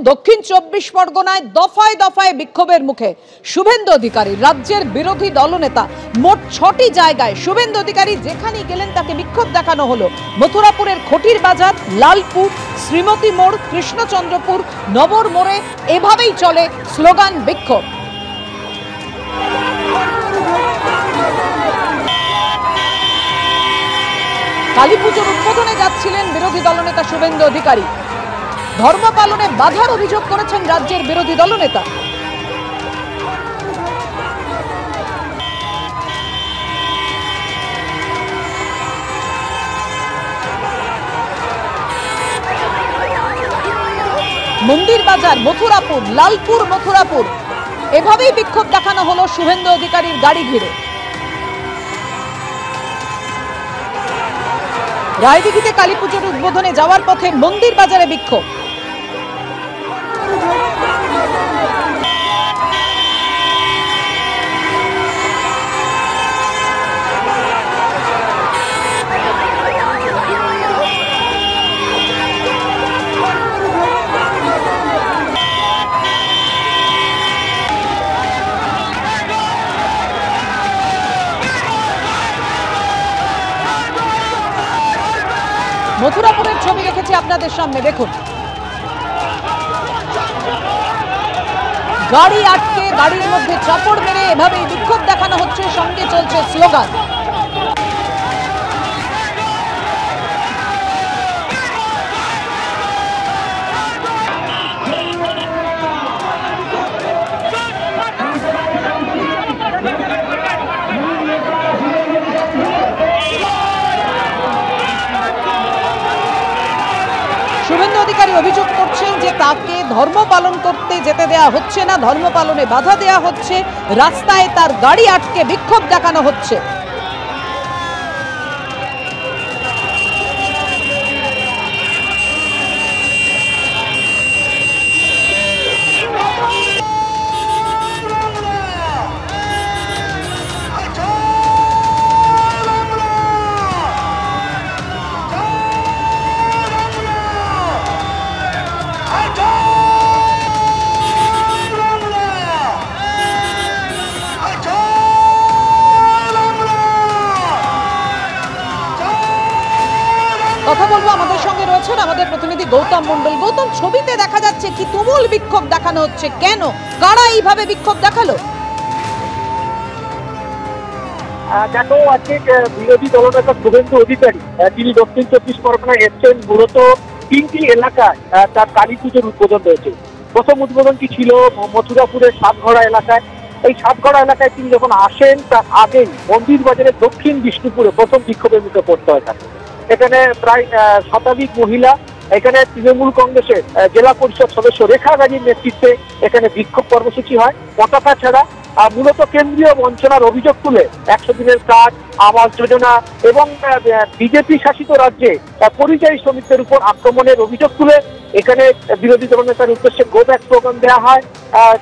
দক্ষিণ ২৪ পরগনায় দফায় দফায় বিক্ষোভের মুখে শুভেন্দু অধিকারী। রাজ্যের বিরোধী দলনেতা। মোট ৬টি জায়গায় শুভেন্দু অধিকারী যেখানেই গেলেন তাকে বিক্ষোভ দেখানো হলো। মথুরাপুরের খটির বাজার, লালপুর, শ্রীমতী মোড়, কৃষ্ণচন্দ্রপুর, নবর মোড়ে এভাবেই চলে স্লোগান বিক্ষোভ। কালীপুজোর উদ্বোধনে যাচ্ছিলেন বিরোধী দলনেতা শুভেন্দু অধিকারী। ধর্ম পালনে বাধার অভিযোগ করেছেন রাজ্যের বিরোধী দলনেতা। মন্দির বাজার, মথুরাপুর, লালপুর, মথুরাপুর এভাবেই বিক্ষোভ দেখানো হলো শুভেন্দু অধিকারীর গাড়ি ঘিরে। রায়দিঘিতে কালীপুজোর উদ্বোধনে যাওয়ার পথে মন্দির বাজারে বিক্ষোভ। মথুরাপুরের ছবি রেখেছি আপনাদের সামনে, দেখুন। গাড়ি আটকে গাড়ির মধ্যে চাপড় মেরে এভাবেই বিক্ষোভ দেখানো হচ্ছে, সঙ্গে চলছে স্লোগান। শুভেন্দু অধিকারী অভিযোগ করছেন যে তাকে ধর্ম পালন করতে যেতে দেওয়া হচ্ছে না, ধর্ম পালনে বাধা দেওয়া হচ্ছে, রাস্তায় তার গাড়ি আটকে বিক্ষোভ দেখানো হচ্ছে। কথা বলবো, আমাদের সঙ্গে রয়েছেন আমাদের প্রতিনিধি গৌতম মন্ডল। গৌতম, ছবিতে দেখা যাচ্ছে কি তুমুল বিক্ষোভ দেখানো হচ্ছে, কেন, কারা এইভাবে বিক্ষোভ দেখালো? দেখো, আজকে বিরোধী দলনেতা শুভেন্দু অধিকারী তিনি দক্ষিণ ২৪ পরগনায় এসছেন। মূলত ৩টি এলাকায় তার কালী পুজোর উদ্বোধন রয়েছে। প্রথম উদ্বোধনটি ছিল মথুরাপুরের সাতঘড়া এলাকায়। এই সাতঘড়া এলাকায় তিনি যখন আসেন তার আগেই মন্দির বাজারের দক্ষিণ বিষ্ণুপুরে প্রথম বিক্ষোভের মুখে পড়তে হয় তাকে। এখানে প্রায় শতাধিক মহিলা, এখানে তৃণমূল কংগ্রেসের জেলা পরিষদ সদস্য রেখা গাজীর নেতৃত্বে এখানে বিক্ষোভ কর্মসূচি হয়। পতাকা ছাড়া মূলত কেন্দ্রীয় বঞ্চনার অভিযোগ তুলে ১০০ দিনের কাজ, আবাস যোজনা এবং বিজেপি শাসিত রাজ্যে পরিযায়ী শ্রমিকদের উপর আক্রমণের অভিযোগ তুলে এখানে বিরোধী দলনেতার উদ্দেশ্যে গো ব্যাক স্লোগান দেওয়া হয়।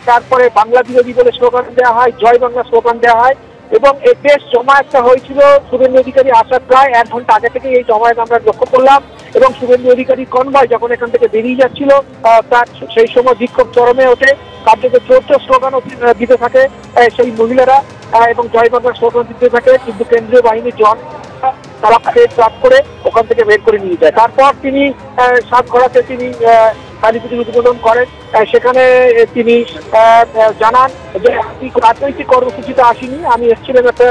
তারপরে বাংলা বিরোধী বলে স্লোগান দেওয়া হয়, জয় বাংলা স্লোগান দেওয়া হয় এবং এই বেশ জমায়েতটা হয়েছিল। শুভেন্দু অধিকারী আসার প্রায় ১ ঘন্টা আগে থেকে এই জমায়েত আমরা লক্ষ্য করলাম এবং শুভেন্দু অধিকারী কনভয় যখন এখান থেকে বেরিয়ে যাচ্ছিল তার সেই সময় বিক্ষোভ চরমে ওঠে। কার্যত জোর স্লোগানও দিতে থাকে সেই মহিলারা এবং জয় বাংলার স্লোগান দিতে থাকে, কিন্তু কেন্দ্রীয় বাহিনীর জন তারা ট্রাক করে ওখান থেকে বের করে নিয়ে যায়। তারপর তিনি সাতঘড়াতে তিনি কালী পুজোর উদ্বোধন করেন। সেখানে তিনি জানান যে আমি রাজনৈতিক কর্মসূচিতে আসিনি, আমি এসেছিলাম একটা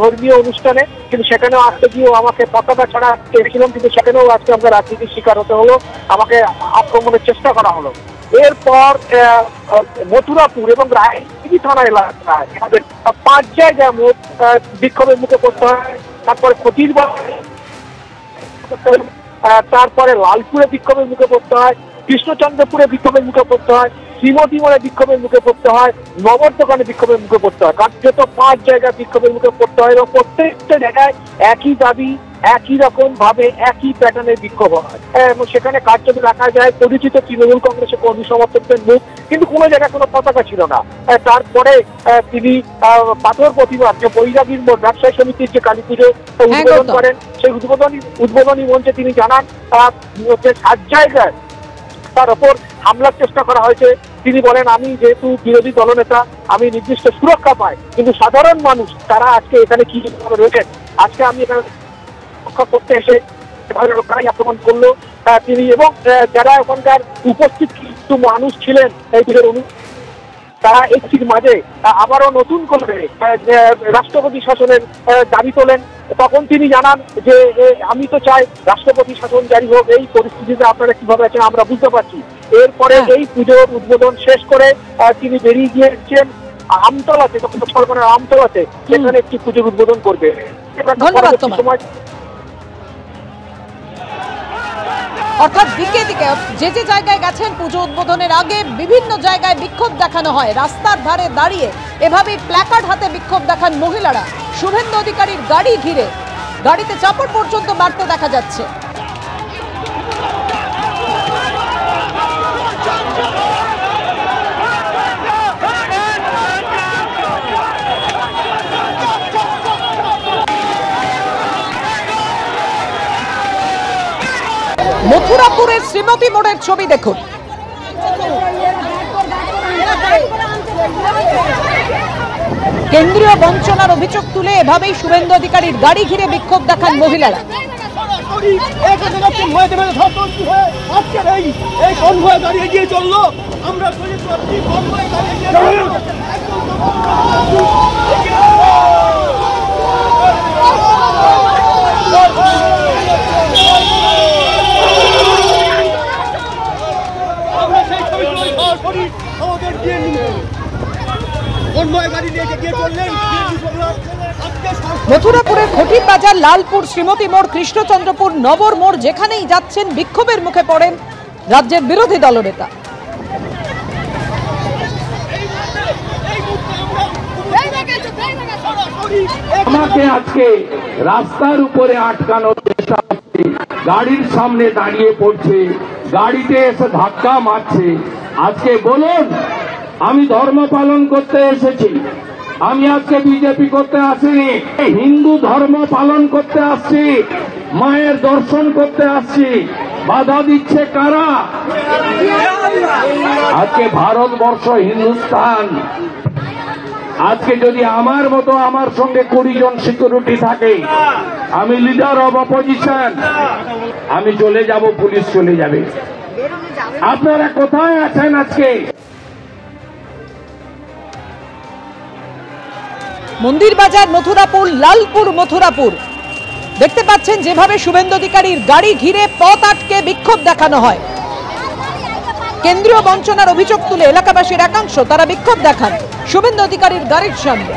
ধর্মীয় অনুষ্ঠানে, কিন্তু সেখানেও আসতে গিয়েও আমাকে পতাকা ছাড়া এসেছিলাম, কিন্তু সেখানেও আজকে আমরা রাজনীতির শিকার হতে হলো, আমাকে আক্রমণের চেষ্টা করা হলো। এরপর মথুরাপুর এবং রায়দিঘি থানা এলাকায় ৫ জায়গায় মোট বিক্ষোভের মুখে পড়তে হয়। তারপরে খটির বাজারে, তারপরে লালপুরে বিক্ষোভের মুখে পড়তে হয়, কৃষ্ণচন্দ্রপুরে বিক্ষোভের মুখে পড়তে হয়, শ্রীমতী মোড়ে বিক্ষোভের মুখে পড়তে হয়, নবর দোকানে বিক্ষোভের মুখে পড়তে হয়। কার্যত ৫ জায়গায় বিক্ষোভের মুখে পড়তে হয় এবং প্রত্যেকটা জায়গায় একই দাবি, একই রকম ভাবে একই প্যাটার্নের বিক্ষোভ হয় এবং সেখানে কার্যত দেখা যায় পরিচিত তৃণমূল কংগ্রেসের কর্মী সমর্থকদের মুখ, কিন্তু কোনো জায়গায় কোনো পতাকা ছিল না। তারপরে তিনি পাথর প্রতিবাদ যে বৈরাগীর ব্যবসায়ী সমিতির যে কালী পুজো উদ্বোধন করেন, সেই উদ্বোধনী মঞ্চে তিনি জানান যে 7 জায়গায় তার ওপর হামলার চেষ্টা করা হয়েছে। তিনি বলেন, আমি যেহেতু বিরোধী দলনেতা, আমি নির্দিষ্ট সুরক্ষা পাই, কিন্তু সাধারণ মানুষ তারা আজকে এখানে কি রয়েছেন, আজকে আমি এখানে রক্ষা করতে এসে আক্রমণ করলো তিনি। এবং যারা ওখানকার উপস্থিত কিছু মানুষ ছিলেন এই পুজোর তারা একটির মাঝে আবারও নতুন করে রাষ্ট্রপতি শাসনের দাবি তোলেন। তখন তিনি জানান যে আমি তো চাই রাষ্ট্রপতি শাসন জারি হোক, এই পরিস্থিতিতে আপনারা কিভাবে আছেন আমরা বুঝতে পারছি। এরপরে এই পুজোর উদ্বোধন শেষ করে তিনি বেরিয়ে গিয়েছেন আমতলাতে, তখন সরকারের আমতলাতে, সেখানে একটি পুজোর উদ্বোধন করবে। সময় অর্থাৎ দিকে দিকে যে যে জায়গায় গেছেন পুজো উদ্বোধনের আগে বিভিন্ন জায়গায় বিক্ষোভ দেখানো হয়, রাস্তার ধারে দাঁড়িয়ে এভাবে প্ল্যাকার্ড হাতে বিক্ষোভ দেখান মহিলারা। শুভেন্দু অধিকারীর গাড়ি ঘিরে গাড়িতে চাপড় পর্যন্ত মারতে দেখা যাচ্ছে। মথুরাপুরের শ্রীমতী মোড়ের ছবি দেখুন। কেন্দ্রীয় বঞ্চনার অভিযোগ তুলে এভাবেই শুভেন্দু অধিকারীর গাড়ি ঘিরে বিক্ষোভ দেখান মহিলারা। মথুরাপুরের ঘটির বাজার, লালপুর, শ্রীমতী মোড়, কৃষ্ণচন্দ্রপুর, নবর মোড়, যেখানেই যাচ্ছেন বিক্ষোভের মুখে পড়েন রাজ্যের বিরোধী দলনেতা। আমাকে আজকে রাস্তার উপরে আটকানোর চেষ্টা হচ্ছে, গাড়ির সামনে দাঁড়িয়ে পড়ছে, গাড়িতে এসে ধাক্কা মারছে। আজকে বলুন, আমি ধর্ম পালন করতে এসেছি, আমি আজকে বিজেপি করতে আসিনি, হিন্দু ধর্ম পালন করতে আসছি, মায়ের দর্শন করতে আসছি। বাধা দিচ্ছে কারা? আজকে ভারতবর্ষ, হিন্দুস্তান, আজকে যদি আমার মতো আমার সঙ্গে 20 জন সিকিউরিটি থাকে, আমি লিডার অব অপোজিশন, আমি চলে যাব, পুলিশ চলে যাবে। আপনারা কোথায় আছেন আজকে? মন্দির বাজার, মথুরাপুর, লালপুর, মথুরাপুর দেখতে পাচ্ছেন যেভাবে শুভেন্দু অধিকারীর গাড়ি ঘিরে পথ আটকে বিক্ষোভ দেখানো হয়। কেন্দ্রীয় বঞ্চনার অভিযোগ তুলে এলাকাবাসীর একাংশ তারা বিক্ষোভ দেখান শুভেন্দু অধিকারীর গাড়ির সামনে।